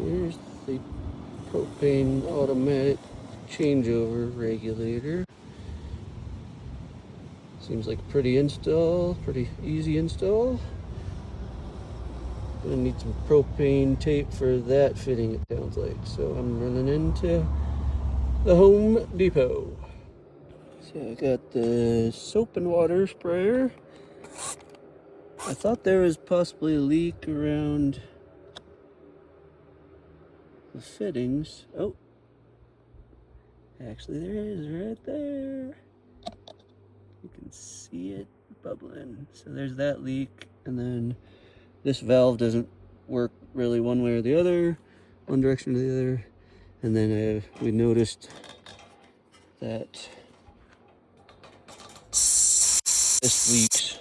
Here's the propane automatic changeover regulator. Seems like a pretty install, pretty easy install. Gonna need some propane tape for that fitting, it sounds like. So I'm running into the Home Depot. So I got the soap and water sprayer. I thought there was possibly a leak around the fittings. Oh, actually there is right there. You can see it bubbling. So there's that leak, and then this valve doesn't work really one way or the other, one direction or the other. And then we noticed that this leaks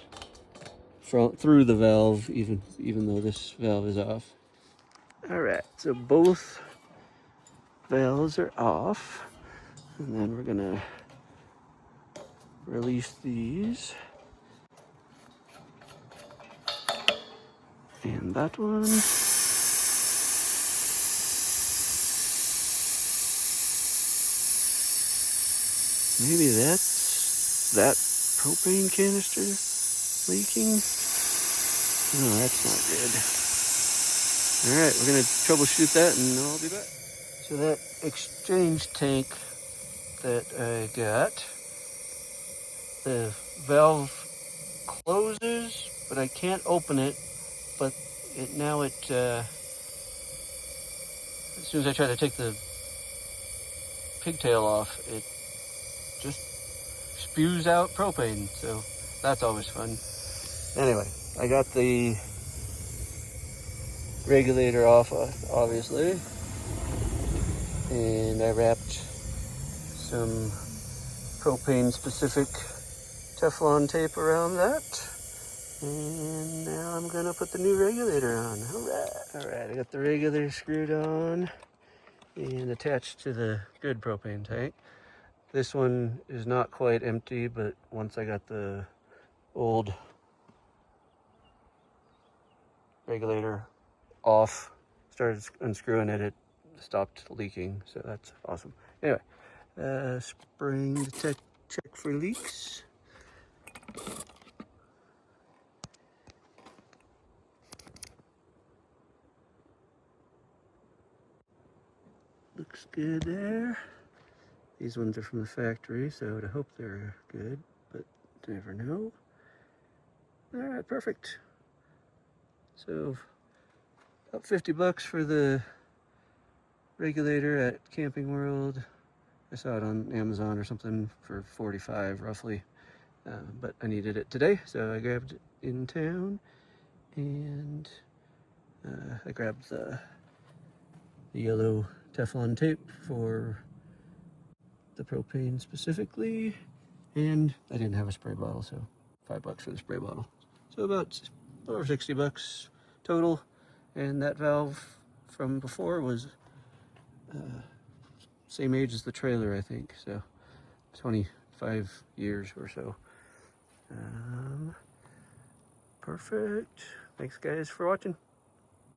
through the valve, even though this valve is off. All right, so both valves are off, and then we're gonna release these. And that one. Maybe that's that propane canister leaking. No, that's not good. All right, we're gonna troubleshoot that and I'll be back. So that exchange tank that I got, the valve closes, but I can't open it. But as soon as I try to take the pigtail off, it just spews out propane. So that's always fun. Anyway, I got the regulator off, obviously, and I wrapped some propane specific Teflon tape around that, and now I'm gonna put the new regulator on. All right, I got the regulator screwed on and attached to the good propane tank. This one is not quite empty, but once I got the old regulator off, started unscrewing it, it stopped leaking, so that's awesome. Anyway, spring to check for leaks. Looks good there. These ones are from the factory, so I would hope they're good, but you never know. All right, perfect. So about 50 bucks for the regulator at Camping World. I saw it on Amazon or something for 45 roughly, but I needed it today, so I grabbed it in town, and I grabbed the yellow Teflon tape for the propane specifically, and I didn't have a spray bottle, so 5 bucks for the spray bottle. So about over 60 bucks total, and that valve from before was same age as the trailer, I think, so 25 years or so. Perfect. Thanks guys for watching.